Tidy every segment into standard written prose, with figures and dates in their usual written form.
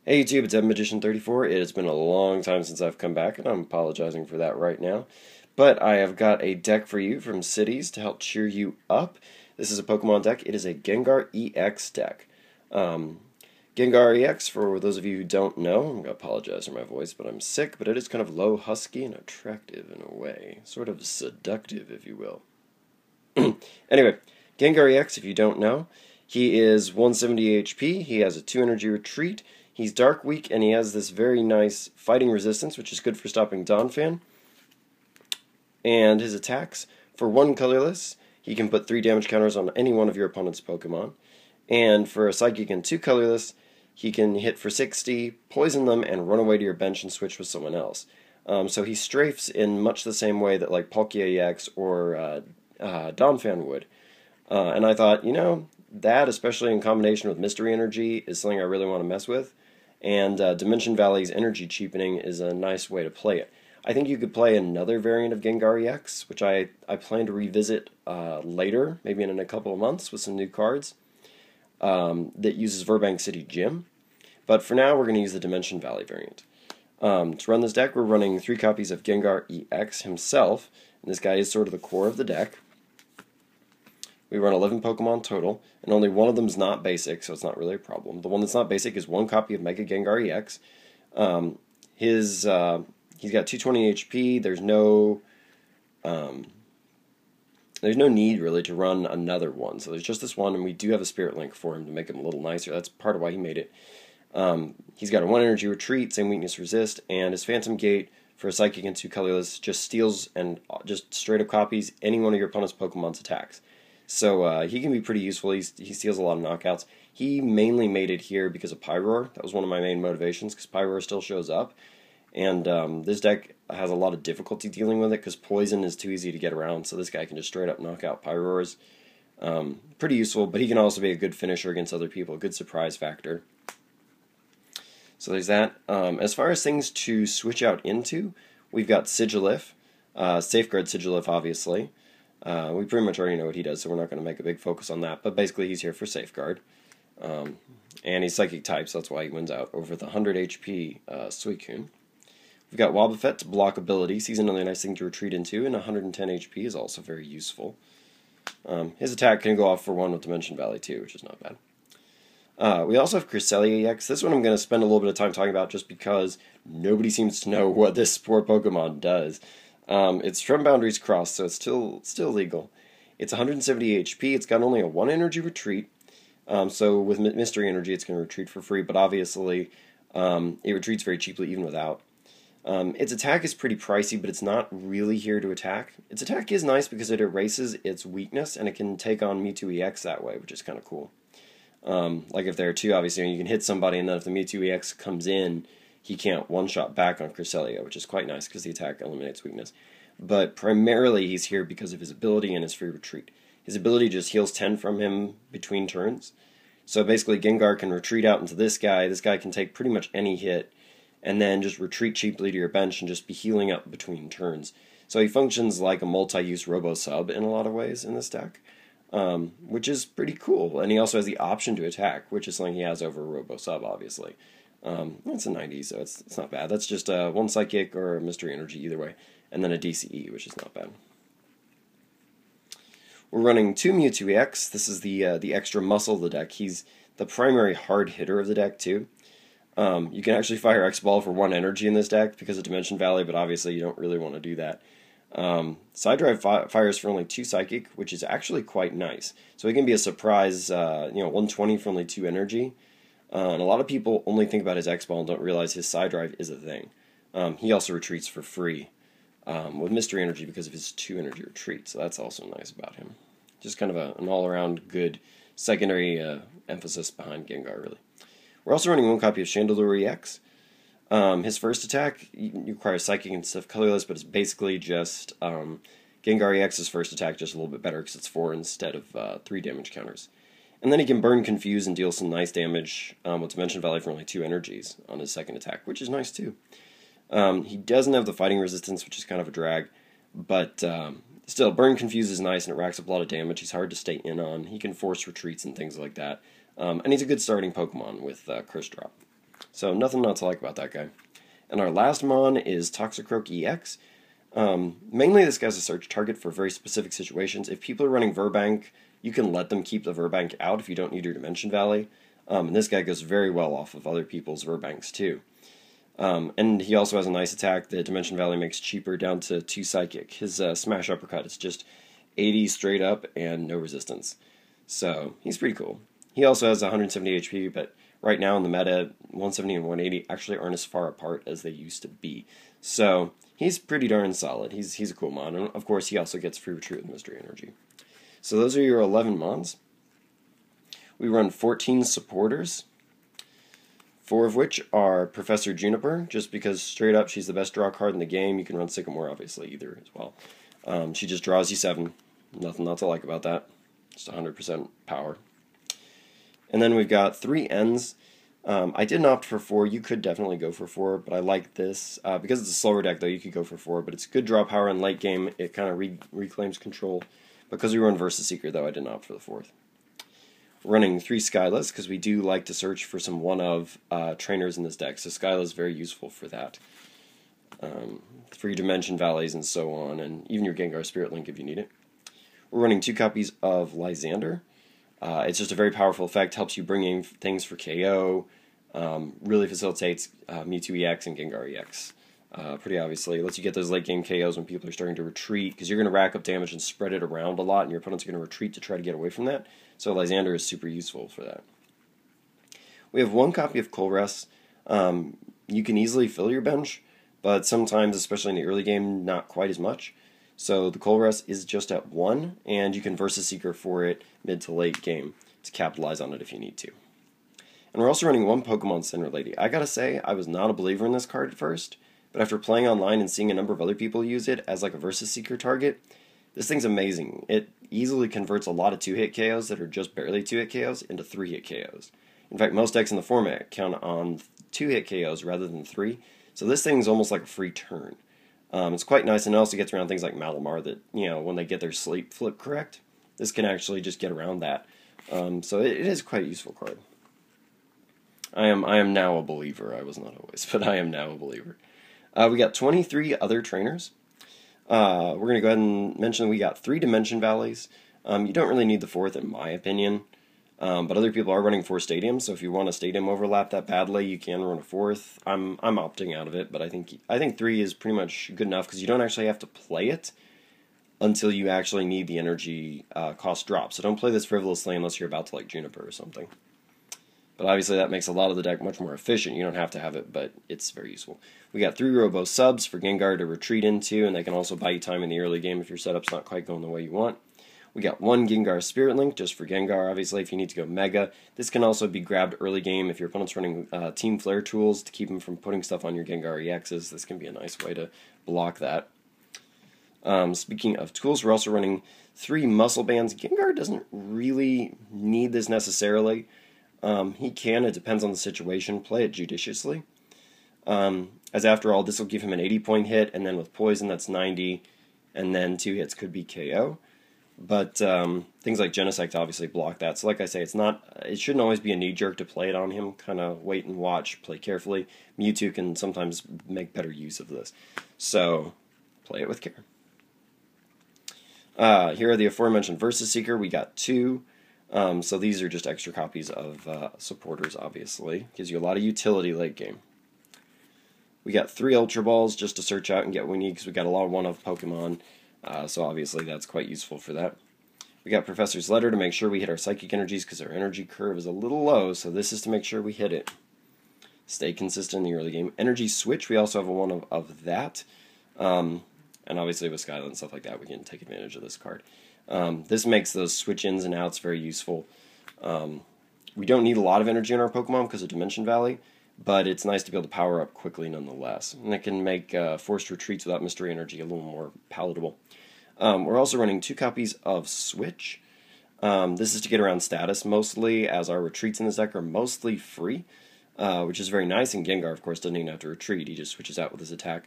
Hey YouTube, it's Magician34. It has been a long time since I've come back, and I'm apologizing for that right now. But I have got a deck for you from Cities to help cheer you up. This is a Pokemon deck. It is a Gengar EX deck. Gengar EX, for those of you who don't know, I'm going to apologize for my voice, but I'm sick, but it is kind of low, husky, and attractive in a way. Sort of seductive, if you will. Anyway, Gengar EX, if you don't know, he is 170 HP, he has a 2 energy retreat, he's dark weak, and he has this very nice fighting resistance, which is good for stopping Donphan. And his attacks, for 1 colorless, he can put 3 damage counters on any one of your opponent's Pokemon. And for a psychic and 2 colorless, he can hit for 60, poison them, and run away to your bench and switch with someone else. So he strafes in much the same way that like Palkia EX or Donphan would. And I thought, you know, that, especially in combination with Mystery Energy, is something I really want to mess with. And Dimension Valley's energy cheapening is a nice way to play it. I think you could play another variant of Gengar EX, which I plan to revisit later, maybe in a couple of months, with some new cards that uses Burbank City Gym. But for now, we're going to use the Dimension Valley variant. To run this deck, we're running 3 copies of Gengar EX himself, and this guy is sort of the core of the deck. We run 11 Pokemon total, and only one of them is not basic, so it's not really a problem. The one that's not basic is 1 copy of Mega Gengar EX. He's got 220 HP. There's no need really to run another one. So there's just this one, and we do have a Spirit Link for him to make him a little nicer. That's part of why he made it. He's got a 1 energy retreat, same weakness resist, and his Phantom Gate for a Psychic and 2 colorless just steals and just straight up copies any one of your opponent's Pokemon's attacks. So he can be pretty useful. He steals a lot of knockouts. He mainly made it here because of Pyroar. That was one of my main motivations, because Pyroar still shows up. And this deck has a lot of difficulty dealing with it, because Poison is too easy to get around, so this guy can just straight up knock out Pyroars. Pretty useful, but he can also be a good finisher against other people, a good surprise factor. So there's that. As far as things to switch out into, we've got Sigilif, Safeguard Sigilif, obviously. We pretty much already know what he does, so we're not going to make a big focus on that, but basically he's here for Safeguard. And he's Psychic type, so that's why he wins out over the 100 HP Suicune. We've got Wobbuffet to block abilities. He's another nice thing to retreat into, and 110 HP is also very useful. His attack can go off for 1 with Dimension Valley too, which is not bad. We also have Cresselia EX. This one I'm going to spend a little bit of time talking about just because nobody seems to know what this poor Pokemon does. It's from Boundaries Crossed, so it's still legal. It's 170 HP. It's got only a 1 energy retreat. So with Mystery Energy, it's going to retreat for free, but obviously it retreats very cheaply even without. Its attack is pretty pricey, but it's not really here to attack. Its attack is nice because it erases its weakness, and it can take on Mewtwo EX that way, which is kind of cool. Like if there are 2, obviously, you can hit somebody, and then if the Mewtwo EX comes in, he can't one-shot back on Cresselia, which is quite nice because the attack eliminates weakness. But primarily he's here because of his ability and his free retreat. His ability just heals 10 from him between turns. So basically Gengar can retreat out into this guy can take pretty much any hit, and then just retreat cheaply to your bench and just be healing up between turns. So he functions like a multi-use Robo-Sub in a lot of ways in this deck, which is pretty cool. And he also has the option to attack, which is something he has over Robo-Sub, obviously. It's a 90, so it's not bad. That's just 1 Psychic or a Mystery Energy either way, and then a DCE, which is not bad. We're running 2 Mewtwo EX. This is the extra muscle of the deck. He's the primary hard hitter of the deck, too. You can actually fire X-Ball for 1 energy in this deck because of Dimension Valley, but obviously you don't really want to do that. Side Drive fires for only 2 Psychic, which is actually quite nice. So it can be a surprise, 120 for only 2 energy. And a lot of people only think about his X-Ball and don't realize his Side Drive is a thing. He also retreats for free with Mystery Energy because of his 2 energy retreat, so that's also nice about him. Just kind of an all-around good secondary emphasis behind Gengar, really. We're also running 1 copy of Chandelure EX. His first attack requires Psychic and stuff colorless, but it's basically just Gengar EX's first attack, just a little bit better because it's 4 instead of 3 damage counters. And then he can burn, confuse, and deal some nice damage with Dimension Valley for only 2 energies on his second attack, which is nice too. He doesn't have the fighting resistance, which is kind of a drag, but still, burn, confuse is nice, and it racks up a lot of damage. He's hard to stay in on. He can force retreats and things like that. And he's a good starting Pokemon with Curse Drop. So nothing not to like about that guy. And our last mon is Toxicroak EX. Mainly this guy's a search target for very specific situations. If people are running Verbank, you can let them keep the Verbank out if you don't need your Dimension Valley. And this guy goes very well off of other people's Verbanks too. And he also has a nice attack that Dimension Valley makes cheaper down to 2 Psychic. His Smash Uppercut is just 80 straight up and no resistance. So he's pretty cool. He also has 170 HP, but right now in the meta, 170 and 180 actually aren't as far apart as they used to be. So he's pretty darn solid. He's a cool mon, and of course he also gets free retreat with Mystery Energy. So those are your 11 mons. We run 14 supporters, 4 of which are Professor Juniper, just because straight up she's the best draw card in the game. You can run Sycamore obviously either as well. She just draws you 7. Nothing not to like about that. Just 100% power. And then we've got 3 Ns. I didn't opt for 4. You could definitely go for 4, but I like this. Because it's a slower deck, though, you could go for 4, but it's good draw power in late game. It kind of reclaims control. Because we run Versus Seeker, though, I didn't opt for the 4th. We're running 3 Skylas, because we do like to search for some one-of trainers in this deck, so Skyla is very useful for that. For your Dimension Valleys and so on, and even your Gengar Spirit Link if you need it. We're running 2 copies of Lysander. It's just a very powerful effect, helps you bring in things for KO, really facilitates Mewtwo EX and Gengar EX. Pretty obviously, it lets you get those late game KOs when people are starting to retreat, because you're going to rack up damage and spread it around a lot, and your opponents are going to retreat to try to get away from that. So Lysander is super useful for that. We have 1 copy of Colress. You can easily fill your bench, but sometimes, especially in the early game, not quite as much. So the Colress is just at 1, and you can Versus Seeker for it mid to late game to capitalize on it if you need to. And we're also running 1 Pokemon Center Lady. I gotta say, I was not a believer in this card at first, but after playing online and seeing a number of other people use it as like a Versus Seeker target, this thing's amazing. It easily converts a lot of 2-hit KOs that are just barely 2-hit KOs into 3-hit KOs. In fact, most decks in the format count on 2-hit KOs rather than 3, so this thing's almost like a free turn. It's quite nice, and it also gets around things like Malamar that, when they get their sleep flip correct, this can actually just get around that. So it is quite a useful card. I am now a believer. I was not always, but I am now a believer. We got 23 other trainers. We're going to go ahead and mention we got 3 Dimension Valleys. You don't really need the 4th, in my opinion. But other people are running 4 stadiums, so if you want a stadium overlap that badly, you can run a 4th. I'm opting out of it, but I think 3 is pretty much good enough because you don't actually have to play it until you actually need the energy cost drop. So don't play this frivolously unless you're about to like Juniper or something. But obviously that makes a lot of the deck much more efficient. You don't have to have it, but it's very useful. We got 3 Robo Subs for Gengar to retreat into, and they can also buy you time in the early game if your setup's not quite going the way you want. We got 1 Gengar Spirit Link, just for Gengar, obviously, if you need to go Mega. This can also be grabbed early game if your opponent's running Team Flare tools to keep them from putting stuff on your Gengar EXs. This can be a nice way to block that. Speaking of tools, we're also running 3 Muscle Bands. Gengar doesn't really need this necessarily. He can, it depends on the situation, play it judiciously. As after all, this will give him an 80-point hit, and then with Poison, that's 90, and then 2 hits could be KO. But things like Genesect obviously block that. So like I say, it shouldn't always be a knee-jerk to play it on him. Kind of wait and watch, play carefully. Mewtwo can sometimes make better use of this. So play it with care. Here are the aforementioned Versus Seeker. We got 2. So these are just extra copies of supporters, obviously. Gives you a lot of utility late game. We got 3 Ultra Balls just to search out and get what we need because we got a lot of one-of Pokemon. So obviously that's quite useful for that. We got Professor's Letter to make sure we hit our Psychic Energies because our energy curve is a little low, so this is to make sure we hit it. Stay consistent in the early game. Energy Switch, we also have a one of that. And obviously with Skyline and stuff like that, we can take advantage of this card. This makes those switch ins and outs very useful. We don't need a lot of energy in our Pokemon because of Dimension Valley, but it's nice to be able to power up quickly nonetheless. And it can make forced retreats without Mystery Energy a little more palatable. We're also running 2 copies of Switch. This is to get around status mostly, as our retreats in this deck are mostly free, which is very nice, and Gengar, of course, doesn't even have to retreat. He just switches out with his attack.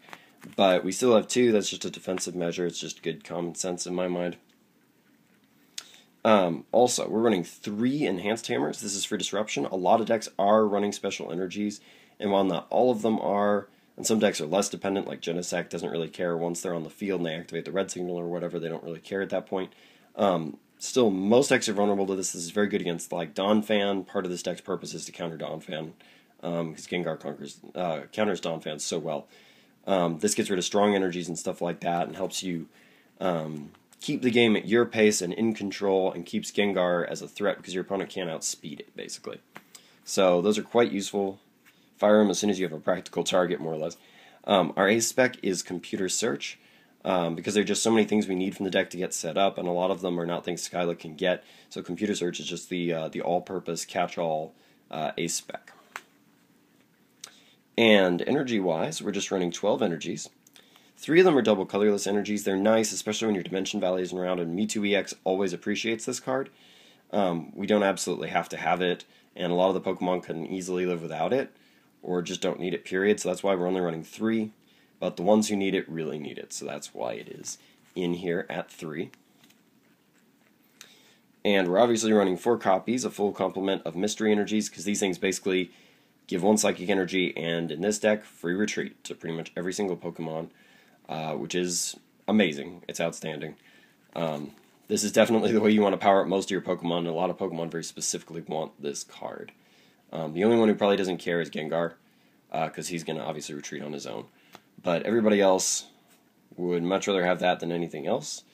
But we still have 2. That's just a defensive measure. It's just good common sense in my mind. Also, we're running 3 enhanced hammers. This is for disruption. A lot of decks are running special energies, and while not all of them are, and some decks are less dependent, like Genesect doesn't really care once they're on the field and they activate the red signal or whatever, they don't really care at that point. Still, most decks are vulnerable to this. This is very good against like Donphan. Part of this deck's purpose is to counter Donphan, because Gengar counters Donphan so well. This gets rid of strong energies and stuff like that, and helps you keep the game at your pace and in control, and keeps Gengar as a threat because your opponent can't outspeed it, basically. So those are quite useful. Fire them as soon as you have a practical target, more or less. Our ace spec is Computer Search, because there are just so many things we need from the deck to get set up, and a lot of them are not things Skyla can get. So Computer Search is just the all-purpose catch-all ace spec. And energy-wise, we're just running 12 energies. 3 of them are double colorless energies. They're nice, especially when your Dimension Valley isn't around, and Mewtwo EX always appreciates this card. We don't absolutely have to have it, and a lot of the Pokemon can easily live without it, or just don't need it, period. So that's why we're only running 3. But the ones who need it really need it, so that's why it is in here at 3. And we're obviously running 4 copies, a full complement of Mystery Energies, because these things basically give 1 Psychic Energy, and in this deck, free retreat to pretty much every single Pokemon, which is amazing. It's outstanding. This is definitely the way you want to power up most of your Pokemon, and a lot of Pokemon very specifically want this card. The only one who probably doesn't care is Gengar, because he's going to obviously retreat on his own. But everybody else would much rather have that than anything else.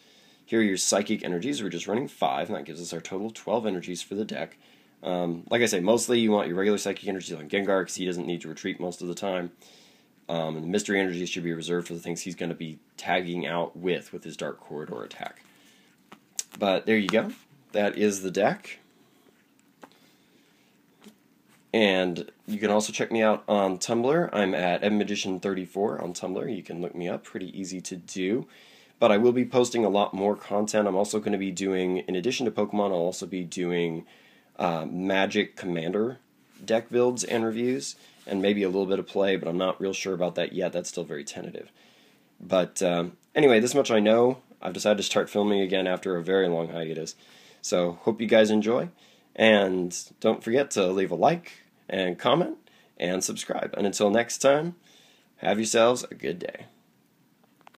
Here are your Psychic Energies. We're just running 5, and that gives us our total 12 energies for the deck. Like I say, mostly you want your regular Psychic Energies on Gengar, because he doesn't need to retreat most of the time. And the Mystery Energies should be reserved for the things he's going to be tagging out with his Dark Corridor attack. But there you go. That is the deck. And you can also check me out on Tumblr. I'm at EvanMagician34 on Tumblr. You can look me up. Pretty easy to do. But I will be posting a lot more content. I'm also going to be doing, in addition to Pokemon, I'll also be doing Magic Commander deck builds and reviews, and maybe a little bit of play, but I'm not real sure about that yet. That's still very tentative. But anyway, this much I know. I've decided to start filming again after a very long hiatus. So hope you guys enjoy. And don't forget to leave a like and comment and subscribe. And until next time, have yourselves a good day.